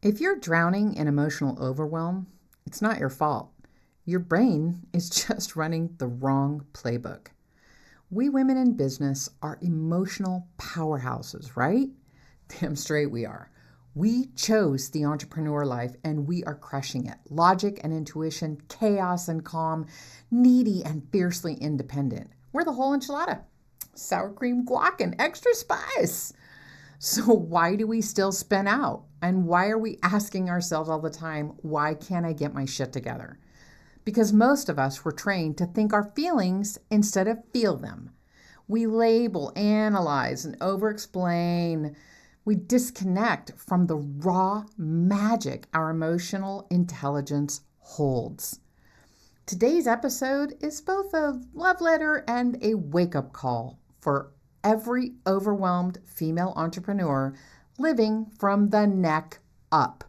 If you're drowning in emotional overwhelm, it's not your fault. Your brain is just running the wrong playbook. We women in business are emotional powerhouses, right? Damn straight we are. We chose the entrepreneur life and we are crushing it. Logic and intuition, chaos and calm, needy and fiercely independent. We're the whole enchilada. Sour cream guac and extra spice. So why do we still spin out? And why are we asking ourselves all the time, why can't I get my shit together? Because most of us were trained to think our feelings instead of feel them. We label, analyze, and over-explain. We disconnect from the raw magic our emotional intelligence holds. Today's episode is both a love letter and a wake-up call for every overwhelmed female entrepreneur living from the neck up.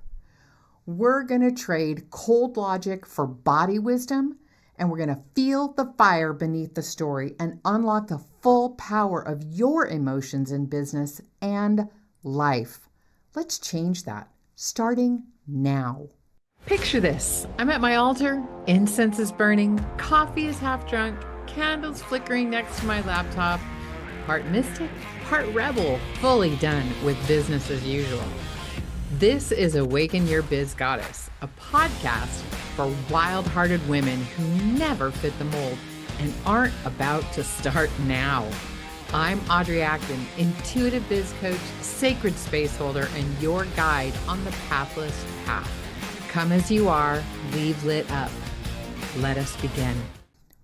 We're going to trade cold logic for body wisdom, and we're going to feel the fire beneath the story and unlock the full power of your emotions in business and life. Let's change that, starting now. Picture this. I'm at my altar, incense is burning, coffee is half drunk, candles flickering next to my laptop, part mystic, part rebel, fully done with business as usual. This is Awaken Your Biz Goddess, a podcast for wild-hearted women who never fit the mold and aren't about to start now. I'm Audrey Acton, intuitive biz coach, sacred space holder, and your guide on the pathless path. Come as you are, leave lit up. Let us begin.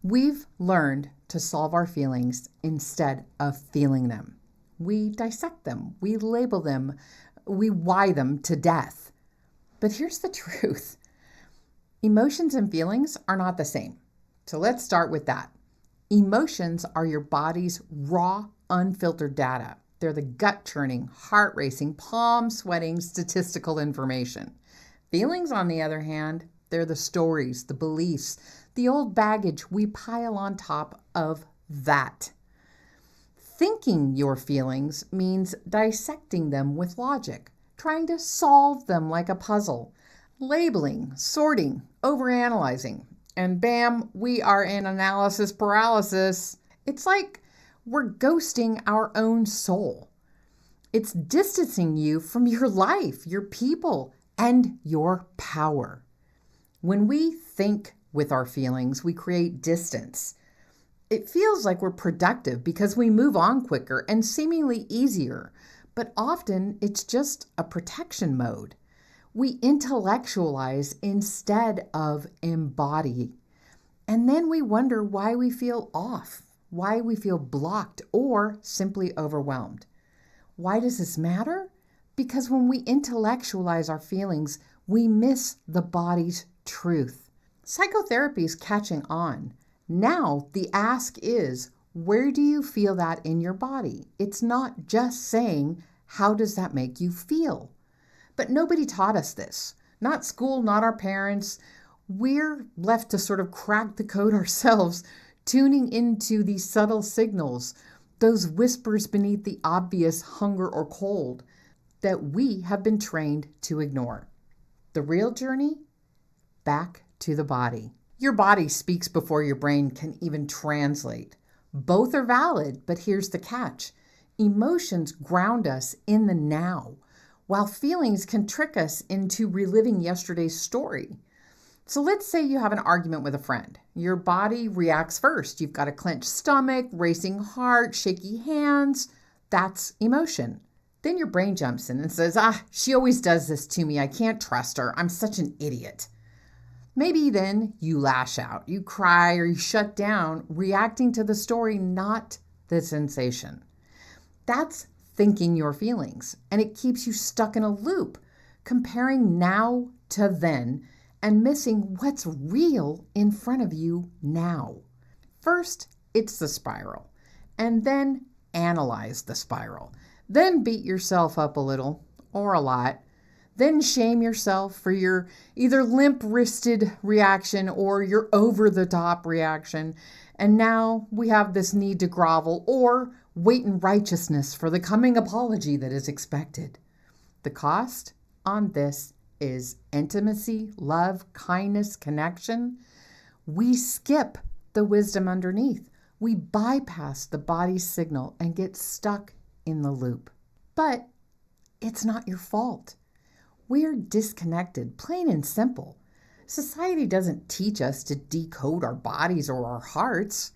We've learned to solve our feelings instead of feeling them. We dissect them, we label them, we why them to death. But here's the truth. Emotions and feelings are not the same. So let's start with that. Emotions are your body's raw, unfiltered data. They're the gut-churning, heart-racing, palm-sweating statistical information. Feelings, on the other hand, they're the stories, the beliefs, the old baggage we pile on top of that. Thinking your feelings means dissecting them with logic, trying to solve them like a puzzle, labeling, sorting, overanalyzing, and bam, we are in analysis paralysis. It's like we're ghosting our own soul. It's distancing you from your life, your people, and your power. When we think with our feelings, we create distance. It feels like we're productive because we move on quicker and seemingly easier, but often it's just a protection mode. We intellectualize instead of embody. And then we wonder why we feel off, why we feel blocked, or simply overwhelmed. Why does this matter? Because when we intellectualize our feelings, we miss the body's truth. Psychotherapy is catching on. Now the ask is, where do you feel that in your body? It's not just saying, how does that make you feel? But nobody taught us this. Not school, not our parents. We're left to sort of crack the code ourselves, tuning into these subtle signals, those whispers beneath the obvious hunger or cold that we have been trained to ignore. The real journey? Back to the body. Your body speaks before your brain can even translate. Both are valid, but here's the catch. Emotions ground us in the now, while feelings can trick us into reliving yesterday's story. So let's say you have an argument with a friend. Your body reacts first. You've got a clenched stomach, racing heart, shaky hands. That's emotion. Then your brain jumps in and says, she always does this to me. I can't trust her. I'm such an idiot. Maybe then you lash out, you cry, or you shut down, reacting to the story, not the sensation. That's thinking your feelings, and it keeps you stuck in a loop, comparing now to then and missing what's real in front of you now. First, it's the spiral, and then analyze the spiral. Then beat yourself up a little, or a lot. Then shame yourself for your either limp-wristed reaction or your over-the-top reaction. And now we have this need to grovel or wait in righteousness for the coming apology that is expected. The cost on this is intimacy, love, kindness, connection, we skip the wisdom underneath. We bypass the body's signal and get stuck in the loop. But it's not your fault. We're disconnected, plain and simple. Society doesn't teach us to decode our bodies or our hearts.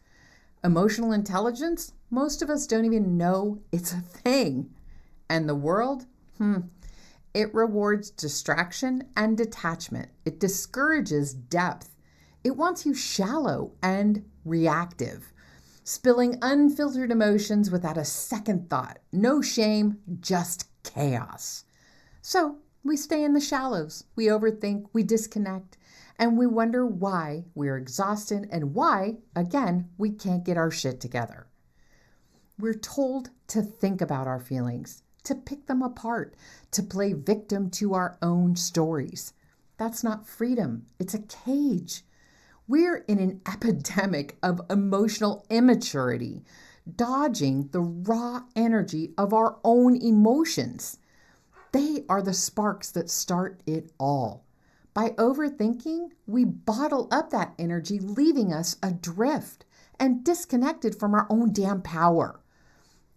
Emotional intelligence, most of us don't even know it's a thing. And the world, it rewards distraction and detachment. It discourages depth. It wants you shallow and reactive, spilling unfiltered emotions without a second thought. No shame, just chaos. So we stay in the shallows. We overthink, we disconnect, and we wonder why we're exhausted and why, again, we can't get our shit together. We're told to think about our feelings, to pick them apart, to play victim to our own stories. That's not freedom. It's a cage. We're in an epidemic of emotional immaturity, dodging the raw energy of our own emotions. They are the sparks that start it all. By overthinking, we bottle up that energy, leaving us adrift and disconnected from our own damn power.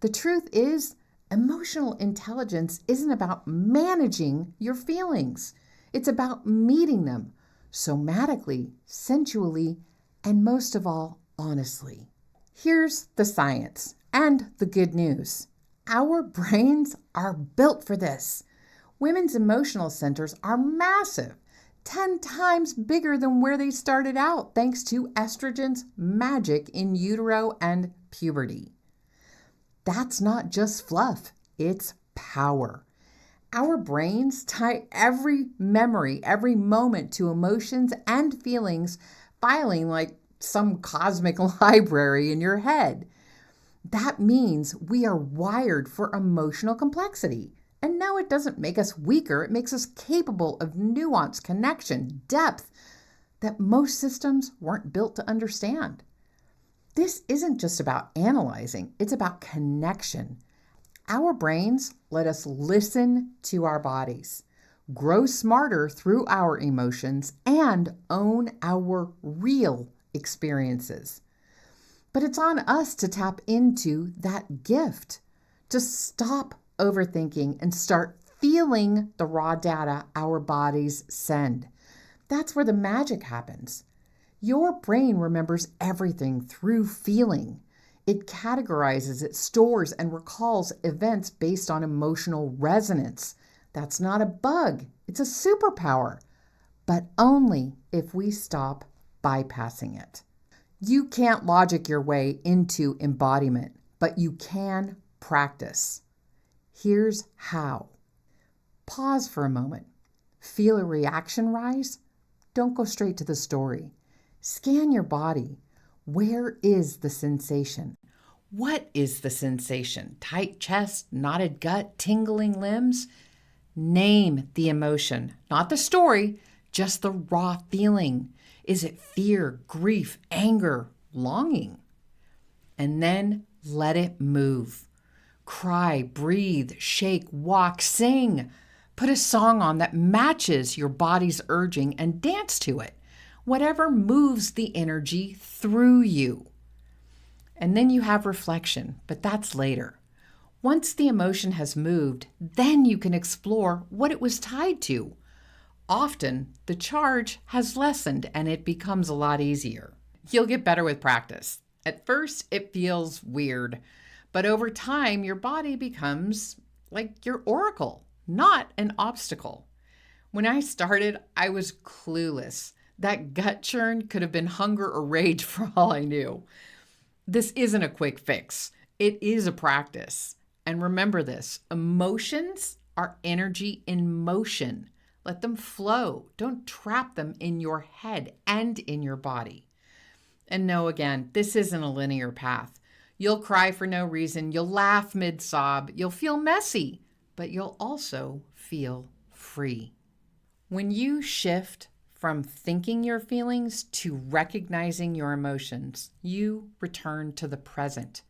The truth is, emotional intelligence isn't about managing your feelings. It's about meeting them somatically, sensually, and most of all, honestly. Here's the science and the good news. Our brains are built for this. Women's emotional centers are massive, 10 times bigger than where they started out, thanks to estrogen's magic in utero and puberty. That's not just fluff, it's power. Our brains tie every memory, every moment to emotions and feelings, filing like some cosmic library in your head. That means we are wired for emotional complexity. And no, it doesn't make us weaker. It makes us capable of nuance, connection, depth that most systems weren't built to understand. This isn't just about analyzing, it's about connection. Our brains let us listen to our bodies, grow smarter through our emotions, and own our real experiences. But it's on us to tap into that gift, to stop overthinking and start feeling the raw data our bodies send. That's where the magic happens. Your brain remembers everything through feeling. It categorizes, it stores, and recalls events based on emotional resonance. That's not a bug, it's a superpower, but only if we stop bypassing it. You can't logic your way into embodiment, but you can practice. Here's how. Pause for a moment. Feel a reaction rise? Don't go straight to the story. Scan your body. Where is the sensation? What is the sensation? Tight chest, knotted gut, tingling limbs? Name the emotion, not the story, just the raw feeling. Is it fear, grief, anger, longing? And then let it move. Cry, breathe, shake, walk, sing. Put a song on that matches your body's urging and dance to it. Whatever moves the energy through you. And then you have reflection, but that's later. Once the emotion has moved, then you can explore what it was tied to. Often, the charge has lessened and it becomes a lot easier. You'll get better with practice. At first, it feels weird, but over time, your body becomes like your oracle, not an obstacle. When I started, I was clueless. That gut churn could have been hunger or rage for all I knew. This isn't a quick fix. It is a practice. And remember this, emotions are energy in motion. Let them flow. Don't trap them in your head and in your body. And no, again, this isn't a linear path. You'll cry for no reason. You'll laugh mid-sob. You'll feel messy, but you'll also feel free. When you shift from thinking your feelings to recognizing your emotions, you return to the present.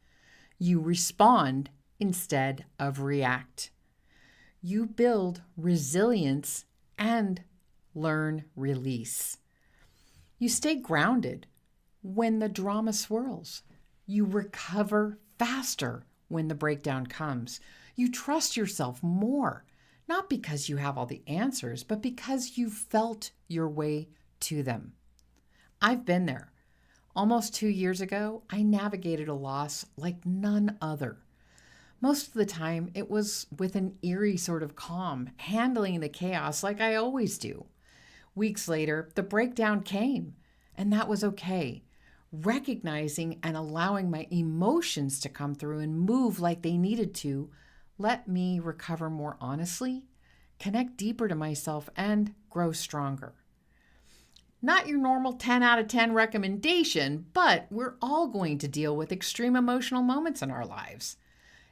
You respond instead of react. You build resilience and learn release. You stay grounded when the drama swirls. You recover faster when the breakdown comes. You trust yourself more, not because you have all the answers, but because you felt your way to them. I've been there. Almost 2 years ago, I navigated a loss like none other. Most of the time, it was with an eerie sort of calm, handling the chaos like I always do. Weeks later, the breakdown came, and that was okay. Recognizing and allowing my emotions to come through and move like they needed to let me recover more honestly, connect deeper to myself, and grow stronger. Not your normal 10 out of 10 recommendation, but we're all going to deal with extreme emotional moments in our lives.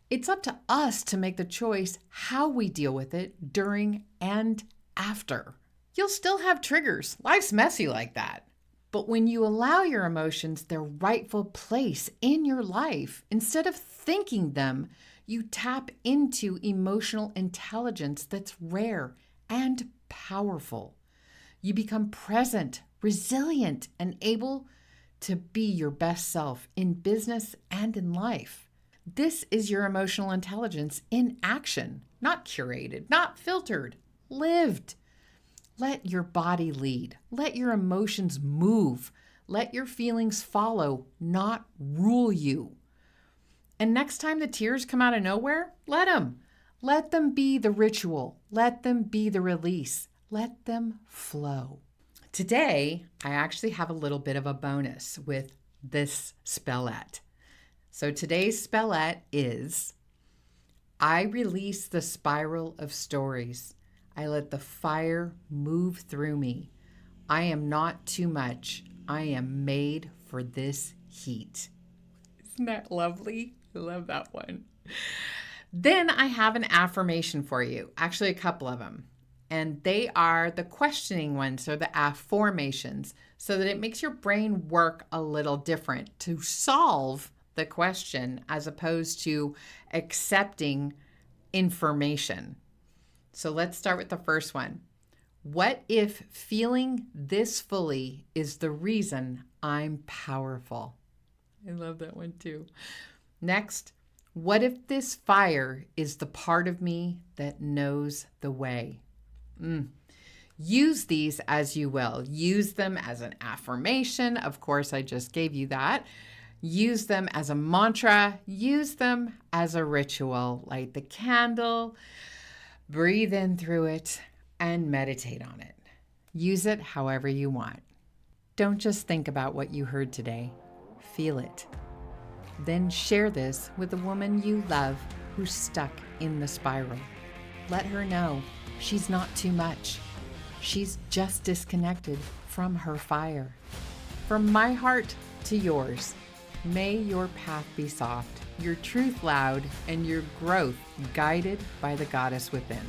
It's up to us to make the choice how we deal with it during and after. You'll still have triggers. Life's messy like that. But when you allow your emotions their rightful place in your life, instead of thinking them, you tap into emotional intelligence that's rare and powerful. You become present, resilient, and able to be your best self in business and in life. This is your emotional intelligence in action, not curated, not filtered, lived. Let your body lead. Let your emotions move. Let your feelings follow, not rule you. And next time the tears come out of nowhere, let them. Let them be the ritual. Let them be the release. Let them flow. Today, I actually have a little bit of a bonus with this spellette. So today's spellette is, I release the spiral of stories. I let the fire move through me. I am not too much. I am made for this heat. Isn't that lovely? I love that one. Then I have an affirmation for you, actually a couple of them. And they are the questioning ones, or the afformations, so that it makes your brain work a little different to solve the question as opposed to accepting information. So let's start with the first one. What if feeling this fully is the reason I'm powerful? I love that one too. Next, what if this fire is the part of me that knows the way? Use these as you will. Use them as an affirmation. Of course, I just gave you that. Use them as a mantra. Use them as a ritual. Light the candle, breathe in through it, and meditate on it. Use it however you want. Don't just think about what you heard today. Feel it. Then share this with a woman you love who's stuck in the spiral. Let her know she's not too much. She's just disconnected from her fire. From my heart to yours, may your path be soft, your truth loud, and your growth guided by the goddess within.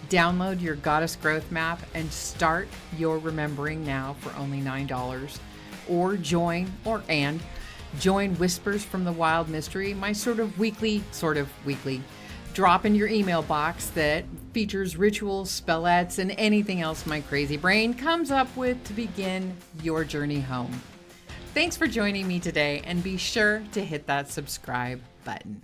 Download your Goddess Growth Map and start your Remembering Now for only $9. Or join Whispers from the Wild Mystery, my sort of weekly drop in your email box that features rituals, spellettes, and anything else my crazy brain comes up with to begin your journey home. Thanks for joining me today, and be sure to hit that subscribe button.